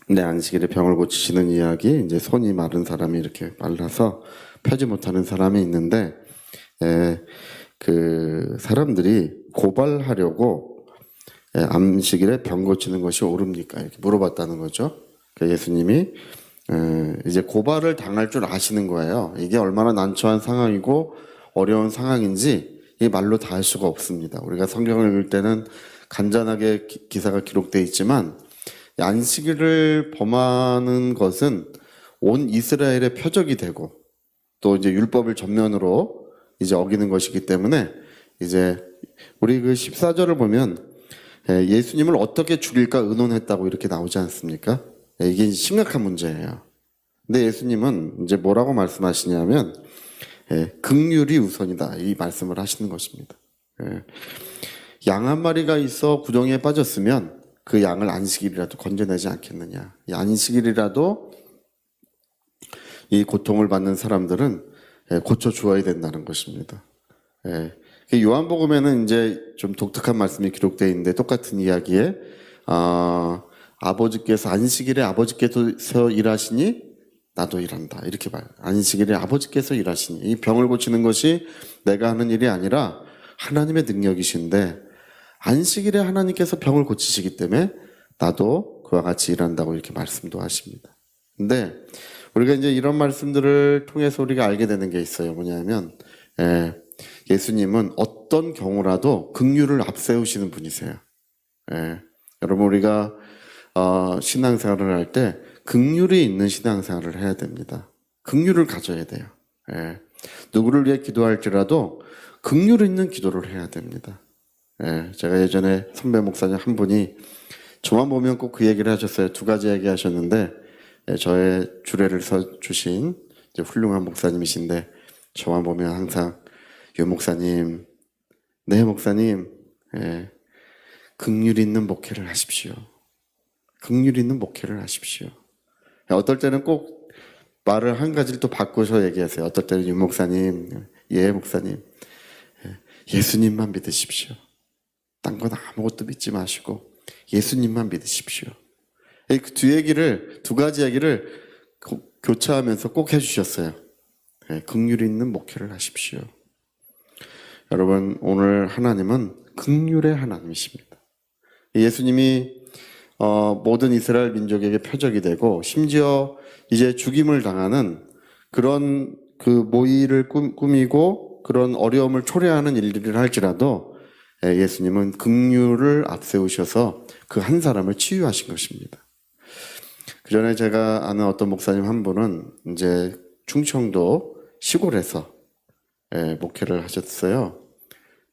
내 안식일에 병을 고치시는 이야기, 이제 손이 마른 사람이 이렇게 말라서 펴지 못하는 사람이 있는데, 그 사람들이 고발하려고 안식일에 병 고치는 것이 옳습니까? 이렇게 물어봤다는 거죠. 그러니까 예수님이 이제 고발을 당할 줄 아시는 거예요. 이게 얼마나 난처한 상황이고 어려운 상황인지 이 말로 다 할 수가 없습니다. 우리가 성경을 읽을 때는 간단하게 기사가 기록되어 있지만 안식일을 범하는 것은 온 이스라엘의 표적이 되고 또 이제 율법을 전면으로 이제 어기는 것이기 때문에 이제 우리 그 14절을 보면 예수님을 어떻게 죽일까 의논했다고 이렇게 나오지 않습니까? 이게 심각한 문제예요. 근데 예수님은 이제 뭐라고 말씀하시냐면 긍휼이 우선이다 이 말씀을 하시는 것입니다. 양 한 마리가 있어 구덩이에 빠졌으면 그 양을 안식일이라도 건져내지 않겠느냐. 이 안식일이라도 이 고통을 받는 사람들은 고쳐 주어야 된다는 것입니다. 요한복음에는 이제 좀 독특한 말씀이 기록되어 있는데 똑같은 이야기에 아버지께서 안식일에 아버지께서 일하시니 나도 일한다 이렇게 봐요. 안식일에 아버지께서 일하시니 이 병을 고치는 것이 내가 하는 일이 아니라 하나님의 능력이신데 안식일에 하나님께서 병을 고치시기 때문에 나도 그와 같이 일한다고 이렇게 말씀도 하십니다. 근데 우리가 이제 이런 말씀들을 통해서 우리가 알게 되는 게 있어요. 뭐냐면 예수님은 어떤 경우라도 긍휼을 앞세우시는 분이세요. 여러분 우리가 신앙생활을 할 때 긍휼이 있는 신앙생활을 해야 됩니다. 긍휼을 가져야 돼요. 누구를 위해 기도할지라도 긍휼 있는 기도를 해야 됩니다. 제가 예전에 선배 목사님 한 분이 저만 보면 꼭 그 얘기를 하셨어요. 두 가지 얘기 하셨는데 저의 주례를 서주신 훌륭한 목사님이신데 저만 보면 항상 유 목사님, 네 목사님 긍휼 있는 목회를 하십시오. 긍휼 있는 목회를 하십시오. 어떨 때는 꼭 말을 한 가지를 또 바꾸셔 얘기하세요. 어떨 때는 유 목사님, 예 목사님 예수님만 믿으십시오. 딴 건 아무것도 믿지 마시고 예수님만 믿으십시오. 그 두 가지 얘기를 교차하면서 꼭 해주셨어요. 긍휼 있는 목회를 하십시오. 여러분 오늘 하나님은 긍휼의 하나님이십니다. 예수님이 모든 이스라엘 민족에게 표적이 되고 심지어 이제 죽임을 당하는 그런 그 모의를 꾸미고 그런 어려움을 초래하는 일들을 할지라도 예수님은 긍휼을 앞세우셔서 그 한 사람을 치유하신 것입니다. 그 전에 제가 아는 어떤 목사님 한 분은 이제 충청도 시골에서 목회를 하셨어요.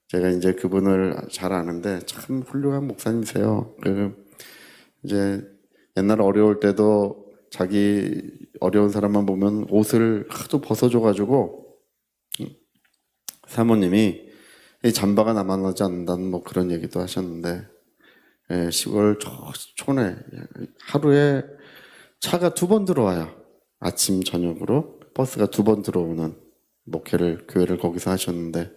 제가 이제 그분을 잘 아는데 참 훌륭한 목사님이세요. 이제 옛날 어려울 때도 자기 어려운 사람만 보면 옷을 하도 벗어줘가지고 사모님이 잠바가 남아나지 않는다는 뭐 그런 얘기도 하셨는데 시골 촌에 하루에 차가 2번 들어와요. 아침 저녁으로 버스가 2번 들어오는 교회를 거기서 하셨는데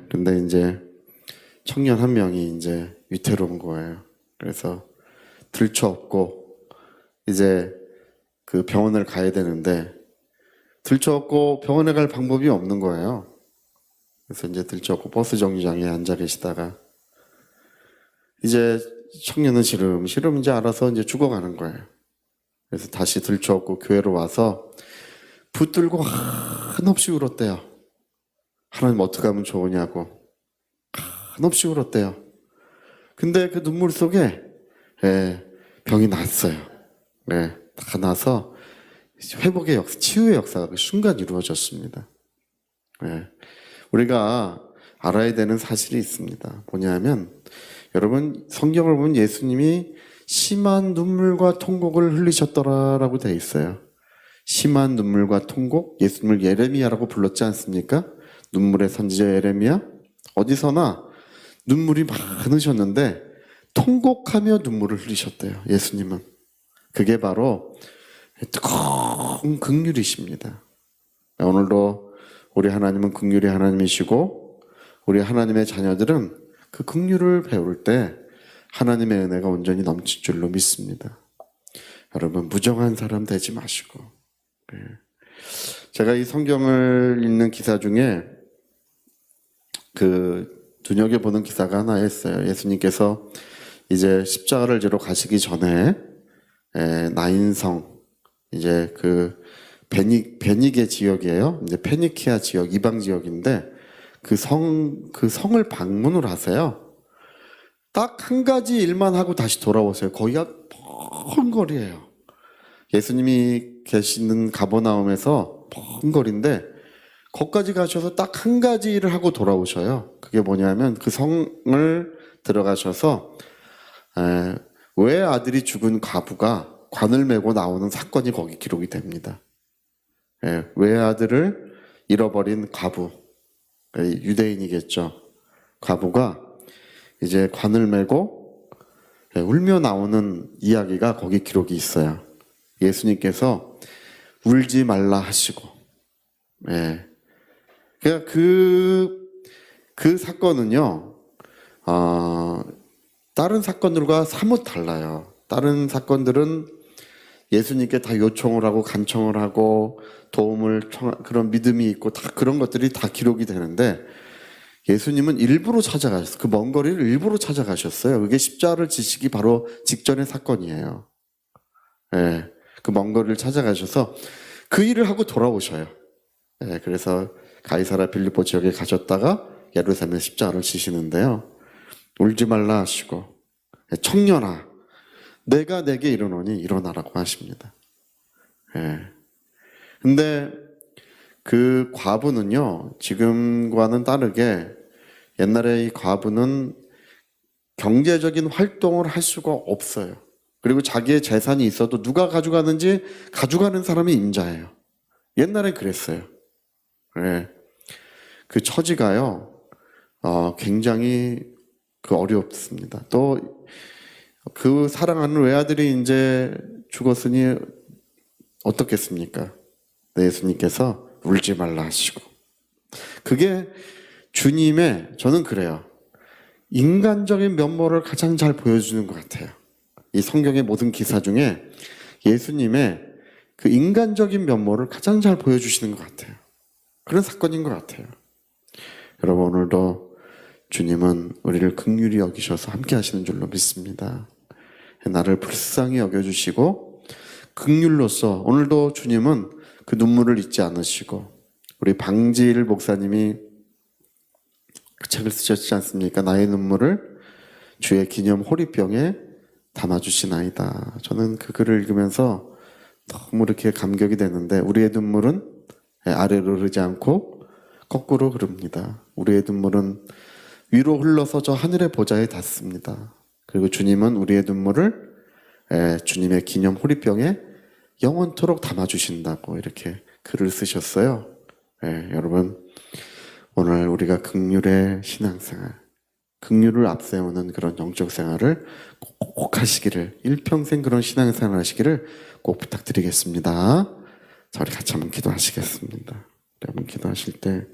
근데 이제 청년 한 명이 이제 위태로운 거예요. 그래서 들쳐업고 이제 그 병원을 가야 되는데 들쳐업고 병원에 갈 방법이 없는 거예요. 그래서 이제 들쳐업고 버스 정류장에 앉아 계시다가 이제 청년은 시름 이제 알아서 이제 죽어가는 거예요. 그래서 다시 들쳐업고 교회로 와서 붙들고 한없이 울었대요. 하나님 어떻게 하면 좋으냐고 한없이 울었대요. 근데 그 눈물 속에 병이 났어요. 다 나서 회복의 역사, 치유의 역사가 그 순간 이루어졌습니다. 우리가 알아야 되는 사실이 있습니다. 뭐냐면 여러분 성경을 보면 예수님이 심한 눈물과 통곡을 흘리셨더라라고 되어 있어요. 심한 눈물과 통곡, 예수님을 예레미야라고 불렀지 않습니까? 눈물의 선지자 예레미야? 어디서나 눈물이 많으셨는데 통곡하며 눈물을 흘리셨대요. 예수님은. 그게 바로 뜨거운 긍휼이십니다. 오늘도 우리 하나님은 긍휼의 하나님이시고 우리 하나님의 자녀들은 그 긍휼을 배울 때 하나님의 은혜가 온전히 넘칠 줄로 믿습니다. 여러분 무정한 사람 되지 마시고. 예. 제가 이 성경을 읽는 기사 중에 눈여겨보는 기사가 하나 있어요. 예수님께서 이제 십자가를 지러 가시기 전에 나인성, 이제 베니게 지역이에요. 이제 페니키아 지역, 이방 지역인데 그 성을 방문을 하세요. 딱 한 가지 일만 하고 다시 돌아오세요. 거기가 먼 거리예요. 예수님이 계시는 가버나움에서 먼 거리인데 거기까지 가셔서 딱 한 가지 일을 하고 돌아오셔요. 그게 뭐냐면 그 성을 들어가셔서 왜 아들이 죽은 과부가 관을 메고 나오는 사건이 거기 기록이 됩니다. 왜 아들을 잃어버린 과부, 유대인이겠죠. 과부가 이제 관을 메고 울며 나오는 이야기가 거기 기록이 있어요. 예수님께서 울지 말라 하시고, 그러니까 그 사건은요, 다른 사건들과 사뭇 달라요. 다른 사건들은 예수님께 다 요청을 하고 간청을 하고 도움을 그런 믿음이 있고 다 그런 것들이 다 기록이 되는데 예수님은 일부러 찾아가셨어요. 그 먼 거리를 일부러 찾아가셨어요. 그게 십자가를 지시기 바로 직전의 사건이에요. 그 먼 거리를 찾아가셔서 그 일을 하고 돌아오셔요. 그래서 가이사랴 빌립보 지역에 가셨다가 예루살렘에 십자가를 지시는데요. 울지 말라 하시고 청년아 내가 내게 이르노니 일어나라고 하십니다. 근데 그 과부는요, 지금과는 다르게 옛날에 이 과부는 경제적인 활동을 할 수가 없어요. 그리고 자기의 재산이 있어도 누가 가져가는지 가져가는 사람이 임자예요. 옛날엔 그랬어요. 그 처지가요, 굉장히 어렵습니다. 또 그 사랑하는 외아들이 이제 죽었으니 어떻겠습니까? 예수님께서 울지 말라 하시고. 그게 주님의, 저는 그래요. 인간적인 면모를 가장 잘 보여주는 것 같아요. 이 성경의 모든 기사 중에 예수님의 그 인간적인 면모를 가장 잘 보여주시는 것 같아요. 그런 사건인 것 같아요. 여러분, 오늘도 주님은 우리를 긍휼히 여기셔서 함께 하시는 줄로 믿습니다. 나를 불쌍히 여겨주시고 긍휼로서 오늘도 주님은 그 눈물을 잊지 않으시고, 우리 방지일 목사님이 그 책을 쓰셨지 않습니까? 나의 눈물을 주의 기념 호리병에 담아주시나이다. 저는 그 글을 읽으면서 너무 이렇게 감격이 되는데, 우리의 눈물은 아래로 흐르지 않고 거꾸로 흐릅니다. 우리의 눈물은 위로 흘러서 저 하늘의 보좌에 닿습니다. 그리고 주님은 우리의 눈물을 주님의 기념 호리병에 영원토록 담아주신다고 이렇게 글을 쓰셨어요. 여러분, 오늘 우리가 긍휼의 신앙생활, 긍휼을 앞세우는 그런 영적 생활을 꼭 하시기를, 일평생 그런 신앙생활 하시기를 꼭 부탁드리겠습니다. 자, 우리 같이 한번 기도하시겠습니다. 여러분 기도하실 때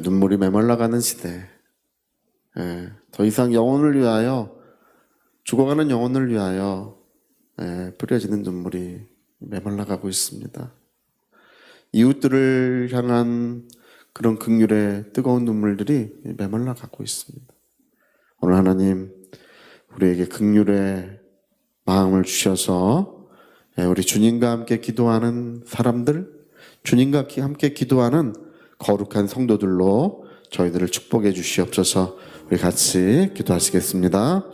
눈물이 메말라가는 시대, 더 이상 영혼을 위하여, 죽어가는 영혼을 위하여 뿌려지는 눈물이 메말라가고 있습니다. 이웃들을 향한 그런 긍휼의 뜨거운 눈물들이 메말라가고 있습니다. 오늘 하나님, 우리에게 긍휼의 마음을 주셔서 우리 주님과 함께 기도하는 사람들, 주님과 함께 기도하는 거룩한 성도들로 저희들을 축복해 주시옵소서. 우리 같이 기도하시겠습니다.